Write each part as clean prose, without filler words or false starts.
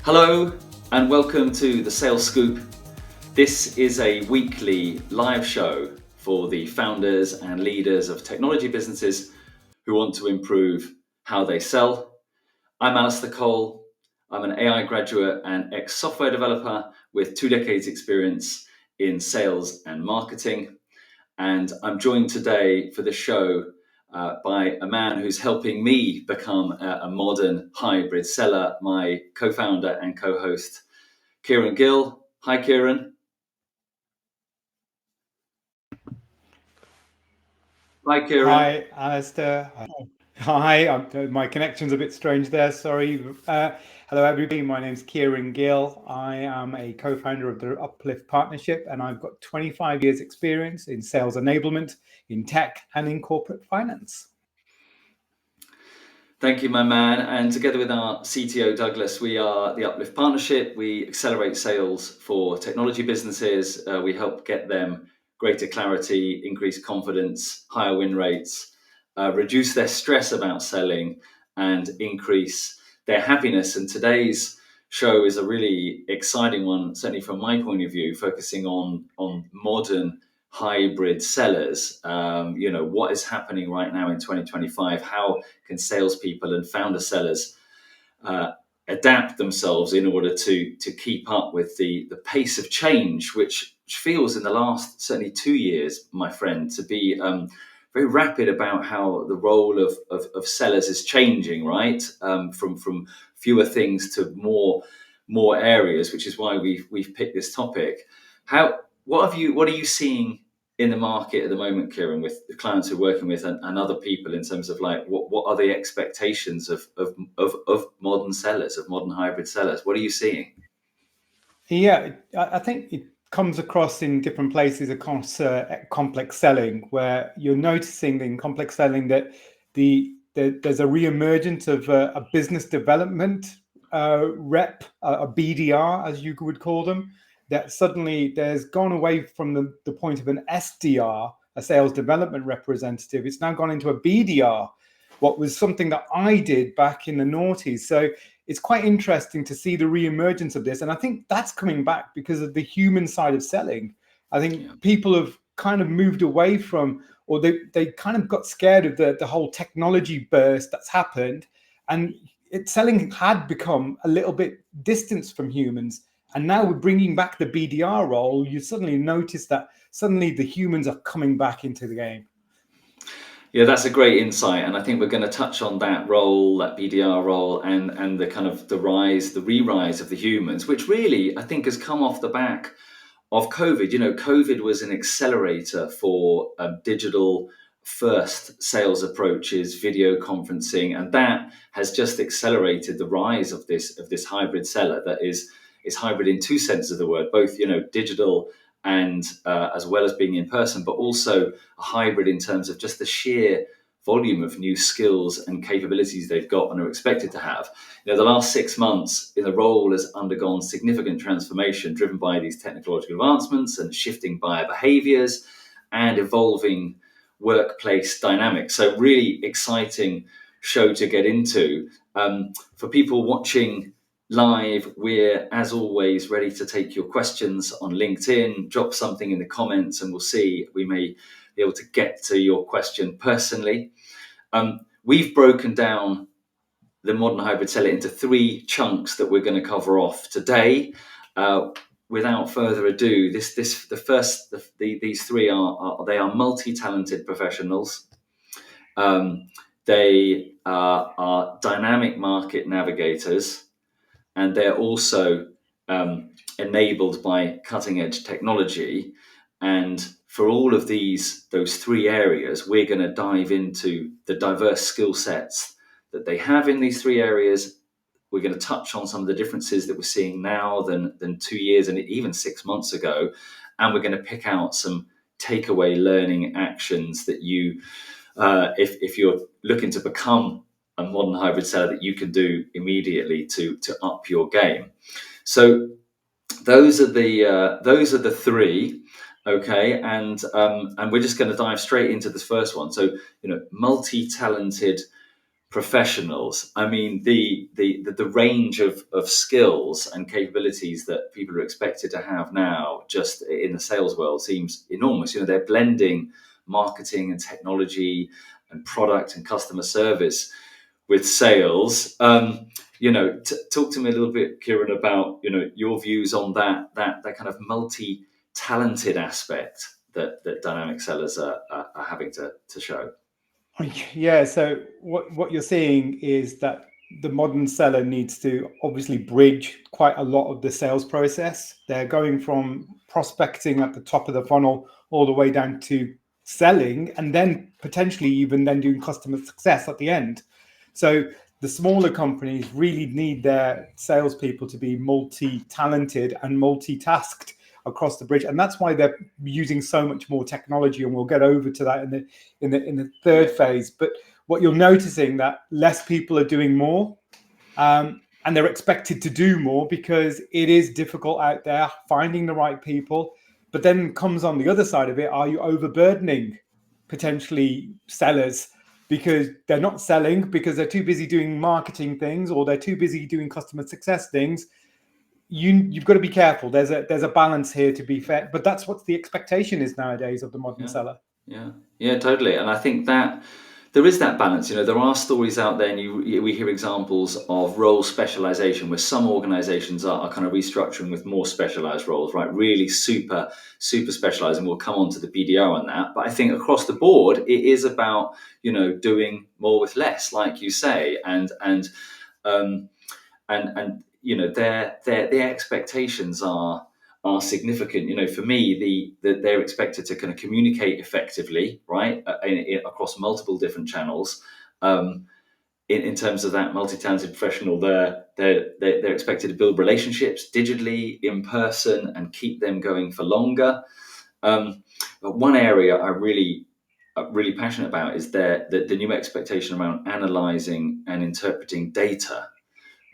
Hello and welcome to the Sales Scoop. This is a weekly live show for the founders and leaders of technology businesses who want to improve how they sell. I'm Alistair Cole. I'm an AI graduate and ex-software developer with 2 decades experience in sales and marketing. And I'm joined today for the show by a man who's helping me become a modern hybrid seller, my co-founder and co-host, Kieran Gill. Hi, Kieran. Hi, Kieran. Hi, Alistair. Hi, my connection's a bit strange there. Sorry. Hello, everybody. My name's Kieran Gill. I am a co-founder of the Uplift Partnership, and I've got 25 years experience in sales enablement, in tech, and in corporate finance. Thank you, my man. And together with our CTO, Douglas, we are the Uplift Partnership. We accelerate sales for technology businesses. We help get them greater clarity, increased confidence, higher win rates, reduce their stress about selling, and increase their happiness. And today's show is a really exciting one, certainly from my point of view, focusing on modern hybrid sellers. What is happening right now in 2025? How can salespeople and founder sellers adapt themselves in order to keep up with the pace of change, which feels in the last certainly 2 years, my friend, to be very rapid about how the role of sellers is changing, right? From fewer things to more areas, which is why we've picked this topic. What are you seeing in the market at the moment, Kieran, with the clients you're working with and other people, in terms of like what are the expectations of modern sellers, of modern hybrid sellers? What are you seeing? Yeah, I think it comes across in different places across complex selling, where you're noticing in complex selling that there's a re-emergence of a business development rep, a BDR, as you would call them, that suddenly there's gone away from the point of an SDR, a sales development representative. It's now gone into a BDR, what was something that I did back in the noughties. So it's quite interesting to see the re-emergence of this. And I think that's coming back because of the human side of selling. I think people have kind of moved away from, or they kind of got scared of the whole technology burst that's happened. And selling had become a little bit distanced from humans. And now we're bringing back the BDR role. You suddenly notice that suddenly the humans are coming back into the game. Yeah, that's a great insight, and I think we're going to touch on that role, that BDR role, and the kind of the re-rise of the humans, which really I think has come off the back of COVID. COVID was an accelerator for digital first sales approaches, video conferencing, and that has just accelerated the rise of this hybrid seller that is hybrid in two senses of the word, both digital and as well as being in person, but also a hybrid in terms of just the sheer volume of new skills and capabilities they've got and are expected to have. The last 6 months in the role has undergone significant transformation, driven by these technological advancements and shifting buyer behaviors and evolving workplace dynamics. So really exciting show to get into. For people watching live, we're, as always, ready to take your questions on LinkedIn. Drop something in the comments and we'll see. We may be able to get to your question personally. We've broken down the modern hybrid seller into 3 chunks that we're going to cover off today. Without further ado, these 3 are multi-talented professionals. They are dynamic market navigators, and they're also enabled by cutting edge technology. And for all of those 3 areas, we're going to dive into the diverse skill sets that they have in these 3 areas. We're going to touch on some of the differences that we're seeing now than 2 years and even 6 months ago. And we're going to pick out some takeaway learning actions that you, if you're looking to become a modern hybrid seller, that you can do immediately to up your game. So those are the 3. Okay, and we're just going to dive straight into this first one. So multi-talented professionals. I mean, the range of skills and capabilities that people are expected to have now, just in the sales world, seems enormous. They're blending marketing and technology and product and customer service with sales. Talk to me a little bit, Kieran, about your views on that kind of multi-talented aspect that dynamic sellers are having to show. Yeah, so what you're seeing is that the modern seller needs to obviously bridge quite a lot of the sales process. They're going from prospecting at the top of the funnel all the way down to selling, and then potentially even then doing customer success at the end. So the smaller companies really need their salespeople to be multi-talented and multitasked across the bridge, and that's why they're using so much more technology. And we'll get over to that in the third phase. But what you're noticing, that less people are doing more, and they're expected to do more because it is difficult out there finding the right people. But then comes on the other side of it: are you overburdening potentially sellers because they're not selling, because they're too busy doing marketing things, or they're too busy doing customer success things? You've got to be careful. There's a balance here, to be fair, but that's what the expectation is nowadays of the modern seller. Yeah, totally. And I think that there is that balance. There are stories out there, and we hear examples of role specialization, where some organizations are kind of restructuring with more specialized roles, right? Really super specialized, and we'll come on to the BDR on that. But I think across the board, it is about doing more with less, like you say, and their expectations are significant. For me, they're expected to kind of communicate effectively, right, across multiple different channels. In terms of that multi-talented professional, they're expected to build relationships digitally, in person, and keep them going for longer. But one area I'm really passionate about is the new expectation around analyzing and interpreting data.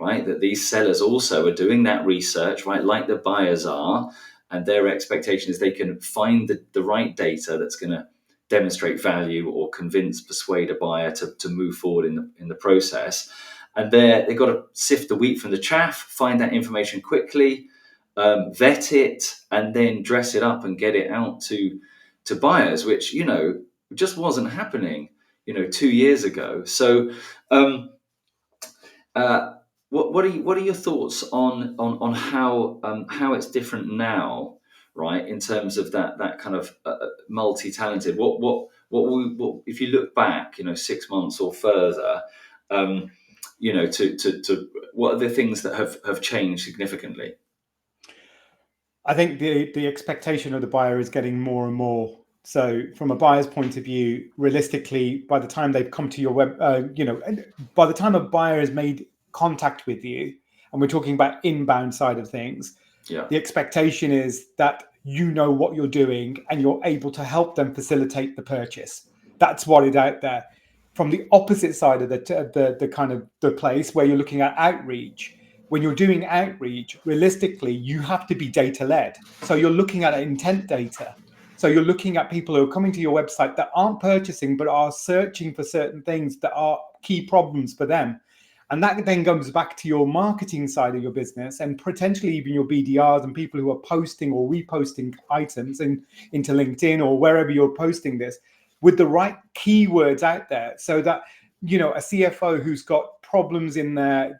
Right, that these sellers also are doing that research, right, like the buyers are, and their expectation is they can find the right data that's going to demonstrate value or persuade a buyer to move forward in the process. And they've got to sift the wheat from the chaff, find that information quickly, vet it, and then dress it up and get it out to buyers, which just wasn't happening 2 years ago. So what are your thoughts on how it's different now, right? In terms of that kind of multi-talented. What if you look back, 6 months or further, to what are the things that have changed significantly? I think the expectation of the buyer is getting more and more. So from a buyer's point of view, realistically, by the time they've come to your web, by the time a buyer has made contact with you, and we're talking about inbound side of things, the expectation is that you know what you're doing and you're able to help them facilitate the purchase. That's what is out there. From the opposite side of the kind of the place where you're looking at outreach, when you're doing outreach, realistically, you have to be data led. So you're looking at intent data. So you're looking at people who are coming to your website that aren't purchasing, but are searching for certain things that are key problems for them. And that then comes back to your marketing side of your business, and potentially even your BDRs and people who are posting or reposting items into LinkedIn or wherever you're posting this, with the right keywords out there, so that a CFO who's got problems in their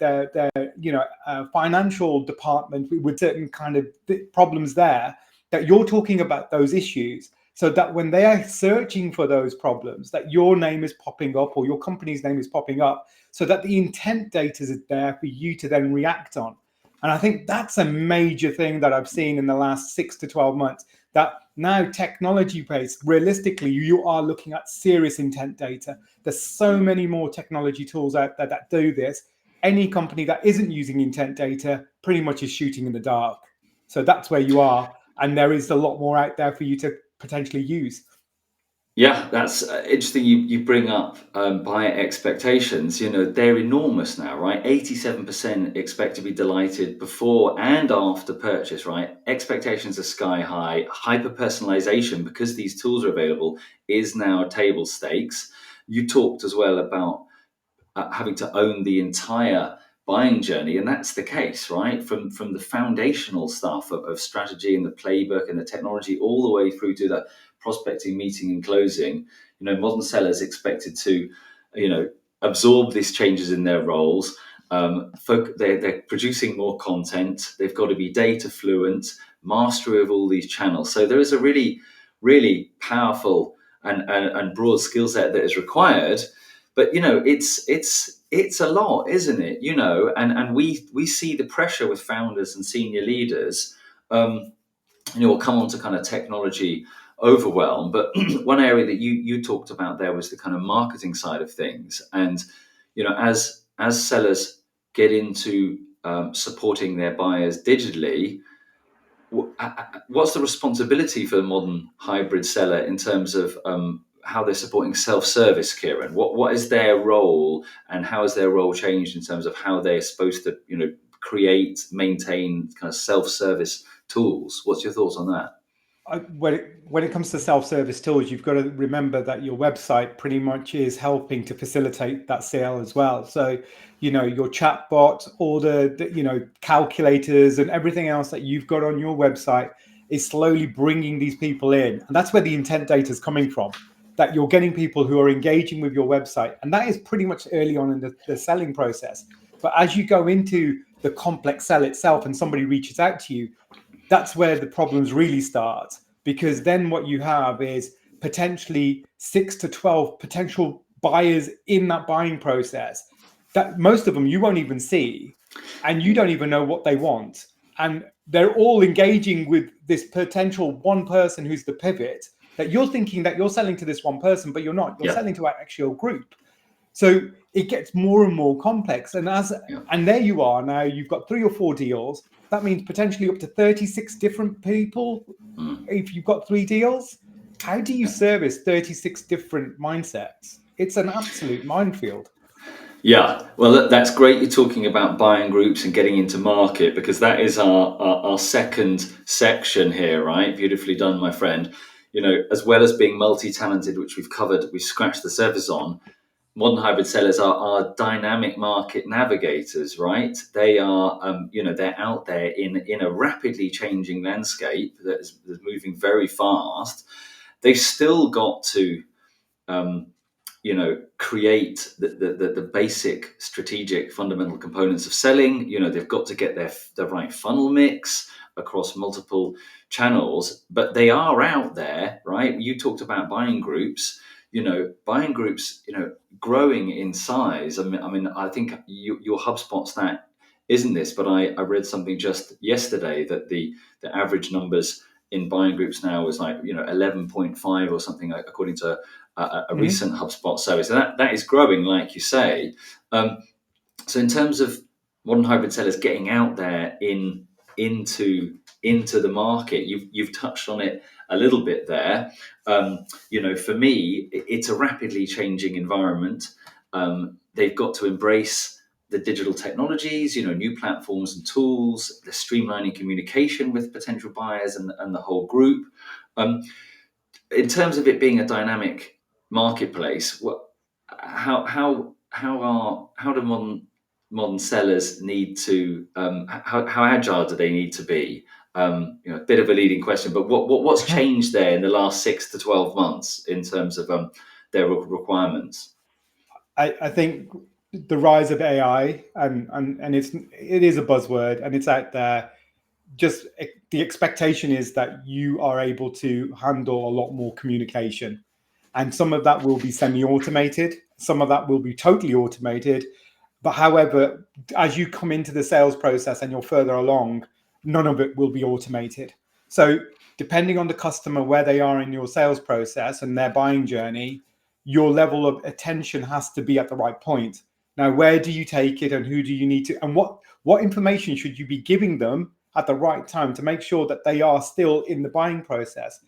financial department with certain kind of problems there, that you're talking about those issues, so that when they are searching for those problems, that your name is popping up or your company's name is popping up, so that the intent data is there for you to then react on. And I think that's a major thing that I've seen in the last 6 to 12 months, that now technology based, realistically, you are looking at serious intent data. There's so many more technology tools out there that do this. Any company that isn't using intent data pretty much is shooting in the dark. So that's where you are. And there is a lot more out there for you to potentially use. Yeah, that's interesting. You bring up buyer expectations. They're enormous now, right? 87% expect to be delighted before and after purchase, right? Expectations are sky high. Hyper personalization, because these tools are available, is now table stakes. You talked as well about having to own the entire buying journey, and that's the case, right? From the foundational stuff of strategy and the playbook and the technology, all the way through to the prospecting, meeting, and closing. Modern sellers expected to, absorb these changes in their roles. They're producing more content. They've got to be data fluent, mastery of all these channels. So there is a really, really powerful and broad skill set that is required. But it's a lot, isn't it? And we see the pressure with founders and senior leaders. We'll come on to kind of technology overwhelm, but one area that you talked about there was the kind of marketing side of things. And as sellers get into supporting their buyers digitally, what's the responsibility for the modern hybrid seller in terms of how they're supporting self-service, Kieran? What is their role, and how has their role changed in terms of how they're supposed to create, maintain kind of self-service tools? What's your thoughts on that? When it comes to self-service tools, you've got to remember that your website pretty much is helping to facilitate that sale as well. So, your chatbot, all the calculators and everything else that you've got on your website is slowly bringing these people in. And that's where the intent data is coming from, that you're getting people who are engaging with your website. And that is pretty much early on in the selling process. But as you go into the complex sell itself and somebody reaches out to you, that's where the problems really start, because then what you have is potentially 6 to 12 potential buyers in that buying process that most of them you won't even see, and you don't even know what they want. And they're all engaging with this potential one person who's the pivot, that you're thinking that you're selling to this one person, but you're not. You're selling to an actual group. So it gets more and more complex. And and there you are now, you've got 3 or 4 deals. That means potentially up to 36 different people if you've got 3 deals. How do you service 36 different mindsets? It's an absolute minefield. Yeah, well, that's great. You're talking about buying groups and getting into market, because that is our second section here, right? Beautifully done, my friend. As well as being multi-talented, which we've scratched the surface on. Modern hybrid sellers are dynamic market navigators, right? They are, they're out there in a rapidly changing landscape that is moving very fast. They've still got to, create the basic strategic fundamental components of selling. They've got to get the right funnel mix across multiple channels, but they are out there, right? You talked about buying groups. Buying groups, growing in size. I mean, I think your HubSpot stat isn't this, but I read something just yesterday that the average numbers in buying groups now is 11.5 or something, according to a recent HubSpot survey. So that is growing, like you say. So in terms of modern hybrid sellers getting out there into the market, you've touched on it a little bit there. For me, it's a rapidly changing environment. They've got to embrace the digital technologies, new platforms and tools, the streamlining communication with potential buyers and the whole group. In terms of it being a dynamic marketplace, how do modern sellers need to how agile do they need to be? A bit of a leading question, but what's changed there in the last 6 to 12 months in terms of their requirements? I think the rise of AI, and it is a buzzword and it's out there. Just the expectation is that you are able to handle a lot more communication, and some of that will be semi-automated, some of that will be totally automated. But however, as you come into the sales process and you're further along, none of it will be automated. So depending on the customer, where they are in your sales process and their buying journey, your level of attention has to be at the right point. Now, where do you take it, and who do you need to, and what information should you be giving them at the right time to make sure that they are still in the buying process?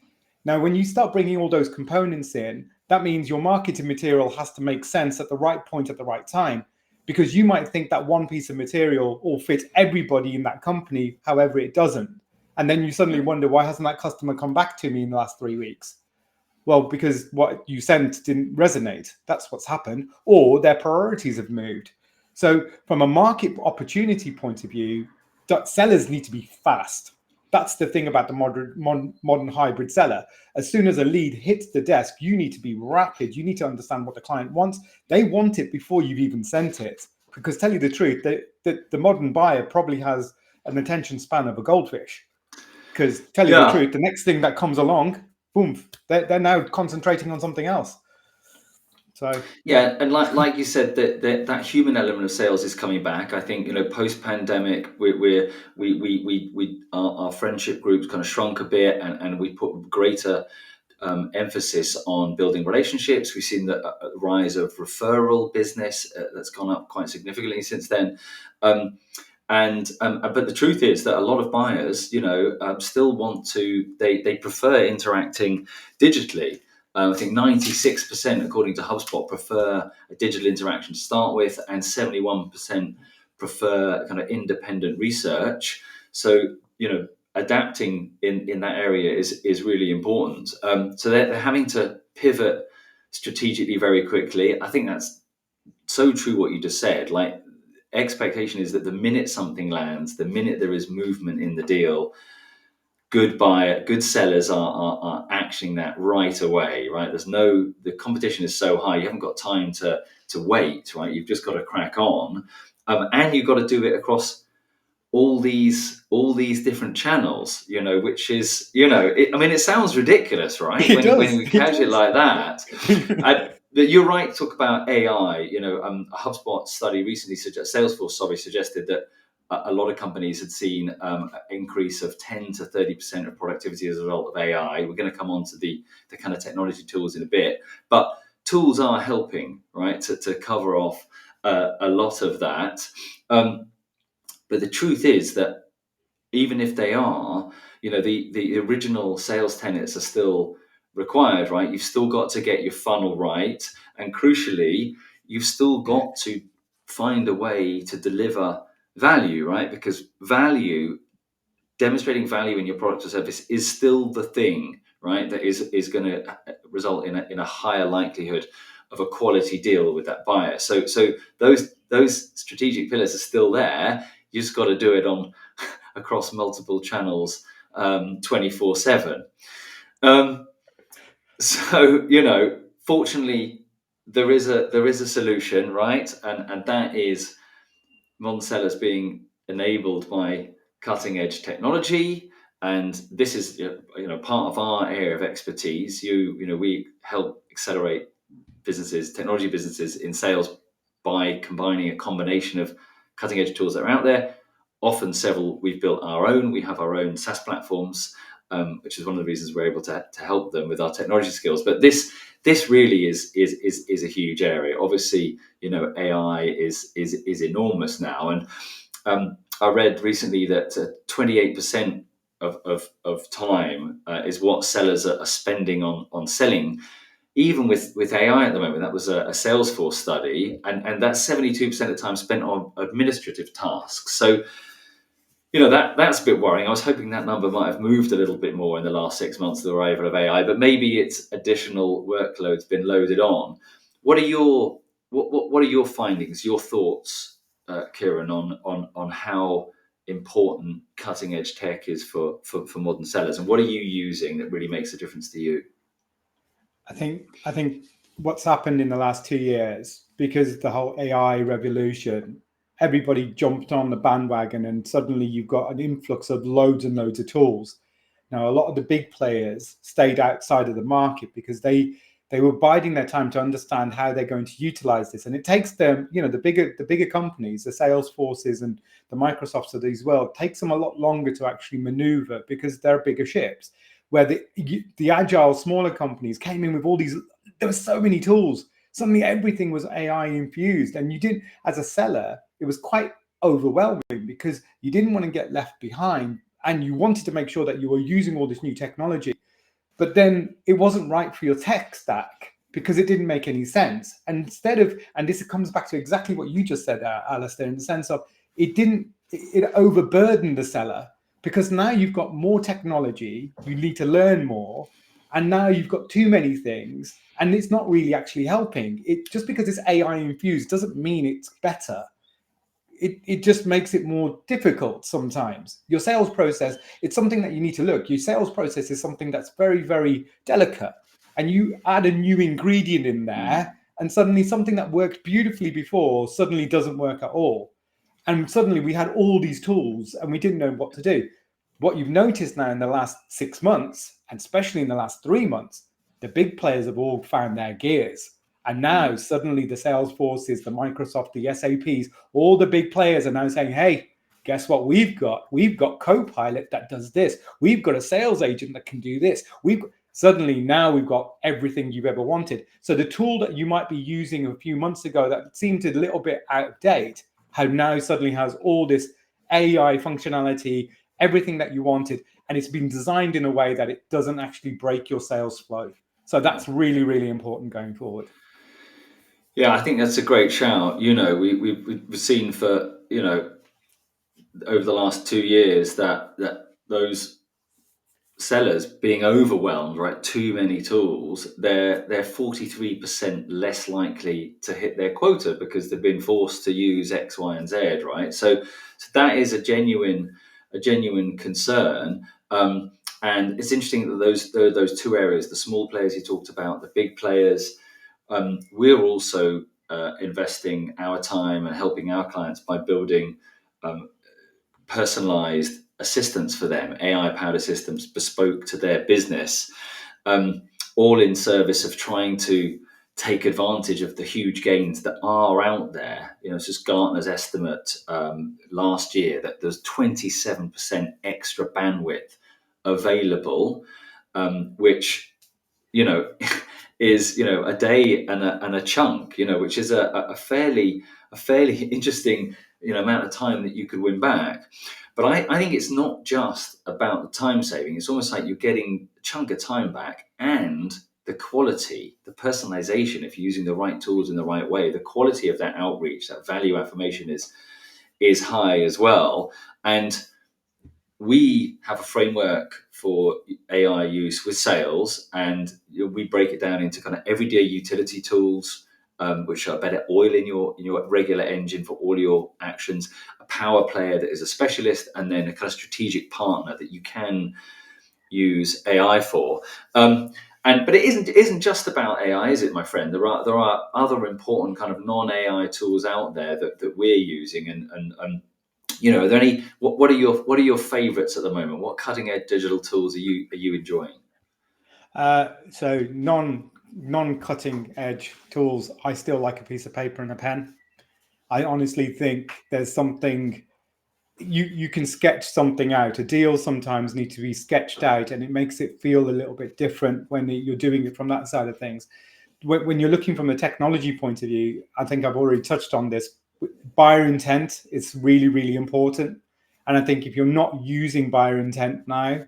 Now, when you start bringing all those components in, that means your marketing material has to make sense at the right point at the right time, because you might think that one piece of material will fit everybody in that company, however it doesn't. And then you suddenly wonder, why hasn't that customer come back to me in the last 3 weeks? Well, because what you sent didn't resonate. That's what's happened. Or their priorities have moved. So from a market opportunity point of view, sellers need to be fast. That's the thing about the modern hybrid seller. As soon as a lead hits the desk, you need to be rapid. You need to understand what the client wants. They want it before you've even sent it. Because tell you the truth, the modern buyer probably has an attention span of a goldfish. Because tell you the Yeah. truth, the next thing that comes along, boom, they're now concentrating on something else. So Yeah, and like you said, that human element of sales is coming back. I think, post pandemic, our friendship groups kind of shrunk a bit, and we put greater emphasis on building relationships. We've seen the rise of referral business that's gone up quite significantly since then. But the truth is that a lot of buyers, still want to. They prefer interacting digitally. I think 96%, according to HubSpot, prefer a digital interaction to start with, and 71% prefer kind of independent research. So, adapting in that area is really important. So they're having to pivot strategically very quickly. I think that's so true what you just said. Like, expectation is that the minute something lands, the minute there is movement in the deal, good sellers are actioning that right away, right? The competition is so high, you haven't got time to wait, right? You've just got to crack on, and you've got to do it across all these different channels, which is, it sounds ridiculous, right? it When does. we It catch it like that. But you're right. Talk about AI. A HubSpot study recently Salesforce, suggested that a lot of companies had seen an increase of 10 to 30% of productivity as a result of AI. We're going to come on to the kind of technology tools in a bit, but tools are helping, right, to cover off a lot of that. But the truth is that even if they are, the original sales tenets are still required, right? You've still got to get your funnel right. And crucially, you've still got to find a way to deliver value, right? Because demonstrating value in your product or service is still the thing, right? That is going to result in a higher likelihood of a quality deal with that buyer. So those strategic pillars are still there. You just got to do it across multiple channels, 24/7. So fortunately, there is a solution, right? And that is modern sellers being enabled by cutting edge technology. And this is part of our area of expertise. We help accelerate technology businesses in sales by combining a combination of cutting edge tools that are out there. Often we've built our own. We have our own SaaS platforms, which is one of the reasons we're able to help them with our technology skills. But this really is a huge area. Obviously, AI is enormous now, and I read recently that 28% of time is what sellers are spending on selling. Even with AI at the moment, that was a Salesforce study, and that's 72% of time spent on administrative tasks. So, that's a bit worrying. I was hoping that number might have moved a little bit more in the last 6 months of the arrival of AI, but maybe it's additional workloads been loaded on. What are your findings, your thoughts, Kieran, on how important cutting edge tech is for modern sellers, and what are you using that really makes a difference to you? I think what's happened in the last 2 years, because the whole AI revolution, everybody jumped on the bandwagon, and suddenly you've got an influx of loads and loads of tools. Now, a lot of the big players stayed outside of the market because they were biding their time to understand how they're going to utilize this. And it takes them, the bigger companies, the Salesforces and the Microsofts of these world, takes them a lot longer to actually maneuver because they're bigger ships. Where the agile smaller companies came in with all these, there were so many tools. Suddenly everything was AI infused, and you did, as a seller, it was quite overwhelming because you didn't want to get left behind, and you wanted to make sure that you were using all this new technology, but then it wasn't right for your tech stack because it didn't make any sense. And and this comes back to exactly what you just said, Alistair, in the sense of it overburdened the seller, because now you've got more technology, you need to learn more, And now you've got too many things, and it's not really actually helping. It just because it's AI infused doesn't mean it's better. It just makes it more difficult sometimes. Your sales process, it's something that you need to look. Your sales process is something that's very, very delicate. And you add a new ingredient in there, and suddenly something that worked beautifully before suddenly doesn't work at all. And suddenly we had all these tools and we didn't know what to do. What you've noticed now in the last 6 months, and especially in the last 3 months, the big players have all found their gears. And now suddenly the Salesforces, the Microsoft, the SAPs, all the big players are now saying, hey, guess what we've got? We've got Copilot that does this. We've got a sales agent that can do this. Suddenly now we've got everything you've ever wanted. So the tool that you might be using a few months ago that seemed a little bit out of date, how now suddenly has all this AI functionality, everything that you wanted, and it's been designed in a way that it doesn't actually break your sales flow. So that's really, really important going forward. Yeah, I think that's a great shout. We've seen for over the last 2 years that those sellers being overwhelmed, right? Too many tools. They're 43% less likely to hit their quota because they've been forced to use X, Y, and Z, right? So that is a genuine concern. And it's interesting that those two areas, the small players you talked about, the big players, we're also investing our time and helping our clients by building personalized assistants for them, AI-powered assistants bespoke to their business, all in service of trying to take advantage of the huge gains that are out there. It's just Gartner's estimate last year that there's 27% extra bandwidth available, which you know is a day and a chunk, which is a fairly interesting amount of time that you could win back. But I think it's not just about the time saving. It's almost like you're getting a chunk of time back, and the quality, the personalization, if you're using the right tools in the right way, the quality of that outreach, that value affirmation is high as well. And we have a framework for AI use with sales, and we break it down into kind of everyday utility tools, which are better oil in your regular engine for all your actions, a power player that is a specialist, and then a kind of strategic partner that you can use AI for. But it isn't just about AI, is it, my friend? There are other important kind of non-AI tools out there that we're using, and are there any? What are your favourites at the moment? What cutting edge digital tools are you enjoying? So non cutting edge tools, I still like a piece of paper and a pen. I honestly think there's something you can sketch something out. A deal sometimes needs to be sketched out, and it makes it feel a little bit different when you're doing it from that side of things. When you're looking from a technology point of view, I think I've already touched on this. Buyer intent is really, really important. And I think if you're not using buyer intent now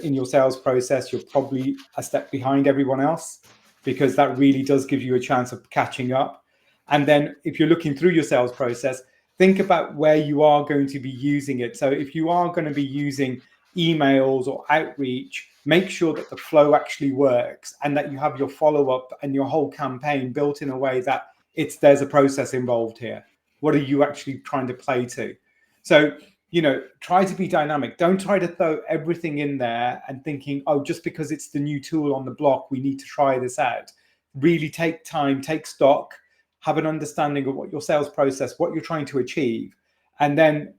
in your sales process, you're probably a step behind everyone else, because that really does give you a chance of catching up. And then if you're looking through your sales process, think about where you are going to be using it. So if you are going to be using emails or outreach, make sure that the flow actually works and that you have your follow-up and your whole campaign built in a way that there's a process involved here. What are you actually trying to play to? So, try to be dynamic. Don't try to throw everything in there and thinking, oh, just because it's the new tool on the block, we need to try this out. Really take time, take stock, have an understanding of what your sales process, what you're trying to achieve, and then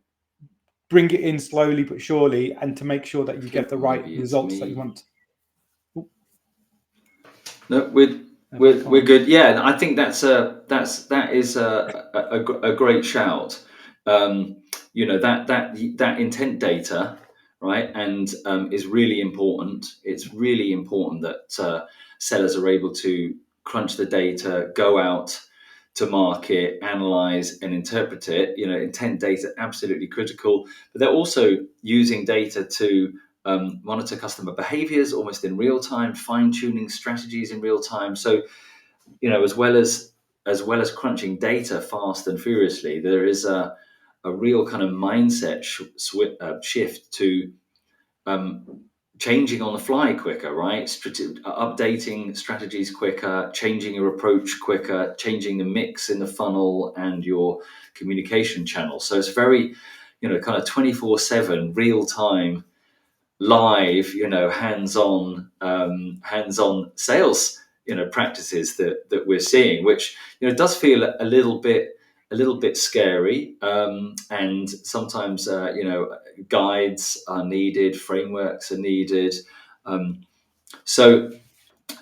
bring it in slowly but surely, and to make sure that you get the right results that you want. No, we're good. Yeah, I think that is a great shout. That intent data, right, and is really important. It's really important that sellers are able to crunch the data, go out to market, analyze and interpret it. Intent data absolutely critical, but they're also using data to monitor customer behaviors almost in real time, fine-tuning strategies in real time. So, as well as crunching data fast and furiously, there is a real kind of mindset shift to changing on the fly quicker, right? Updating strategies quicker, changing your approach quicker, changing the mix in the funnel and your communication channel. So it's very, kind of 24/7, real time, live, hands-on sales, practices that we're seeing, which does feel a little bit scary, and sometimes guides are needed, frameworks are needed. So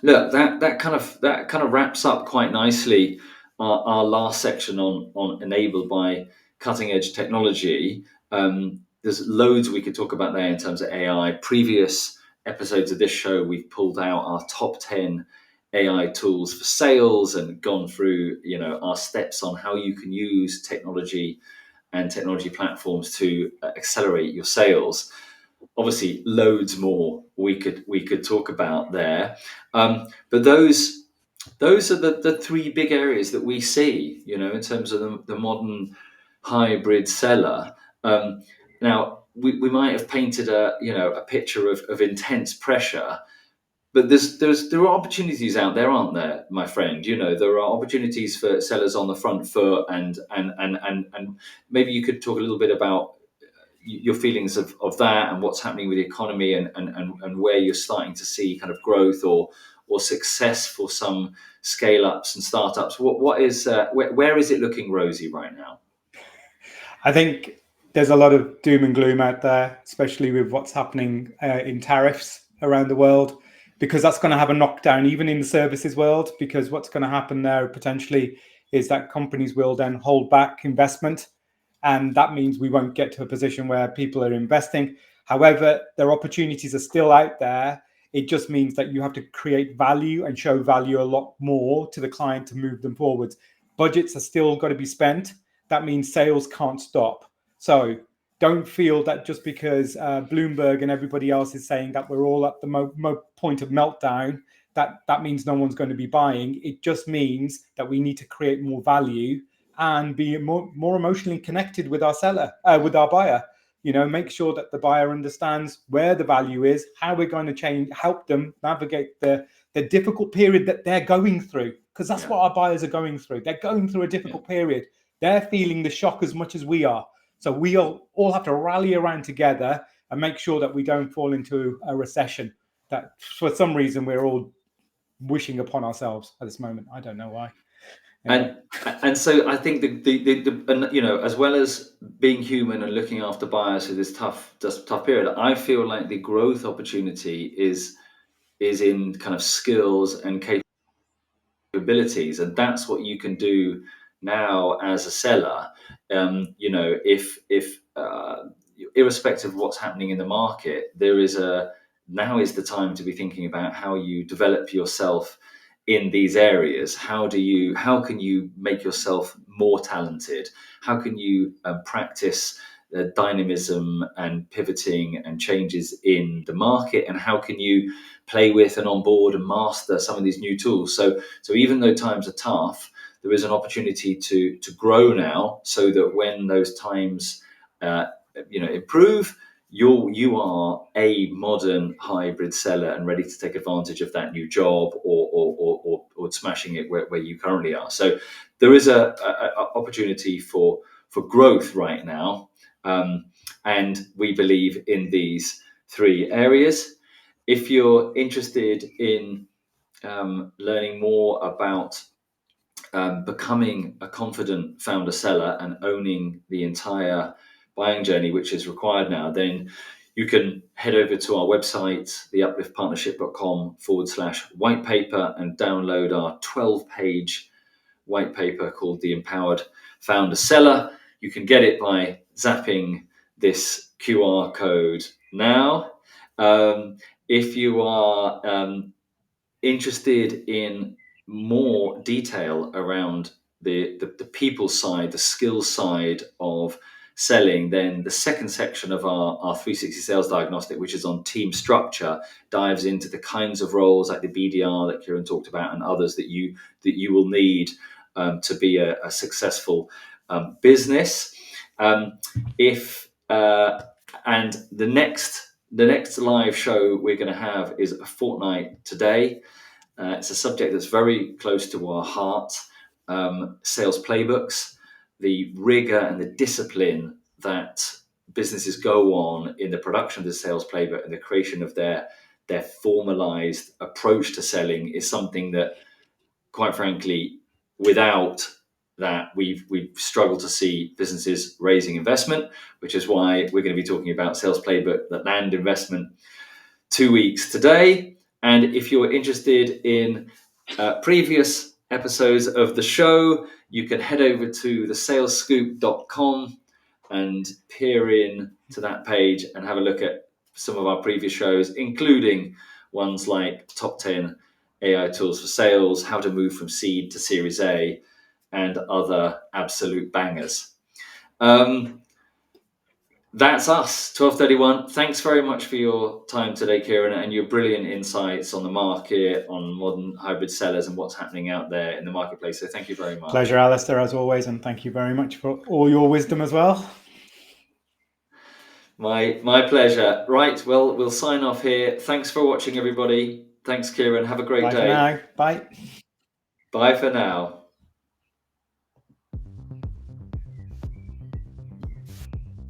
look, that kind of wraps up quite nicely our last section on enabled by cutting edge technology. There's loads we could talk about there in terms of AI. Previous episodes of this show, we've pulled out our top 10 AI tools for sales and gone through, our steps on how you can use technology and technology platforms to accelerate your sales. Obviously, loads more we could talk about there, but those are the three big areas that we see, in terms of the modern hybrid seller. Now, we might have painted a picture of intense pressure, but there are opportunities out there, aren't there, my friend? There are opportunities for sellers on the front foot, and maybe you could talk a little bit about your feelings of that and what's happening with the economy, and where you're starting to see kind of growth or success for some scale ups and startups. What is where is it looking rosy right now? I think there's a lot of doom and gloom out there, especially with what's happening in tariffs around the world, because that's going to have a knockdown even in the services world, because what's going to happen there potentially is that companies will then hold back investment, and that means we won't get to a position where people are investing. However, their opportunities are still out there. It just means that you have to create value and show value a lot more to the client to move them forwards. Budgets are still got to be spent. That means sales can't stop. So don't feel that just because Bloomberg and everybody else is saying that we're all at the point of meltdown, that means no one's going to be buying. It just means that we need to create more value and be more emotionally connected with our seller, with our buyer. Make sure that the buyer understands where the value is, how we're going to help them navigate the difficult period that they're going through, because that's what our buyers are going through. They're going through a difficult period. They're feeling the shock as much as we are. So we all have to rally around together and make sure that we don't fall into a recession that for some reason we're all wishing upon ourselves at this moment. I don't know why. And so I think the as well as being human and looking after buyers through this tough period, I feel like the growth opportunity is in kind of skills and capabilities, and that's what you can do now as a seller. If irrespective of what's happening in the market, now is the time to be thinking about how you develop yourself in these areas. How can you make yourself more talented? How can you practice dynamism and pivoting and changes in the market? And how can you play with and onboard and master some of these new tools? So even though times are tough, there is an opportunity to grow now, so that when those times improve, you are a modern hybrid seller and ready to take advantage of that new job, or smashing it where you currently are. So there is a opportunity for growth right now, and we believe in these three areas. If you're interested in learning more about becoming a confident founder seller and owning the entire buying journey, which is required now, then you can head over to our website, theupliftpartnership.com/white paper, and download our 12-page white paper called The Empowered Founder Seller. You can get it by zapping this QR code now. If you are interested in more detail around the people side, the skills side of selling, then the second section of our 360 sales diagnostic, which is on team structure, dives into the kinds of roles like the BDR that Kieran talked about, and others that you will need to be a successful business. And the next The next live show we're going to have is a fortnight today. It's a subject that's very close to our heart. Sales playbooks, the rigor and the discipline that businesses go on in the production of the sales playbook and the creation of their formalized approach to selling is something that, quite frankly, without that, we've struggled to see businesses raising investment, which is why we're going to be talking about sales playbook that land investment 2 weeks today. And if you're interested in previous episodes of the show, you can head over to thesalesscoop.com and peer in to that page and have a look at some of our previous shows, including ones like Top 10 AI Tools for Sales, How to Move from Seed to Series A, and other absolute bangers. That's us, 1231. Thanks very much for your time today, Kieran, and your brilliant insights on the market, on modern hybrid sellers and what's happening out there in the marketplace. So thank you very much. Pleasure, Alistair, as always, and thank you very much for all your wisdom as well. My pleasure. Right, well, we'll sign off here. Thanks for watching, everybody. Thanks, Kieran. Have a great day. Bye for now. Bye. Bye for now.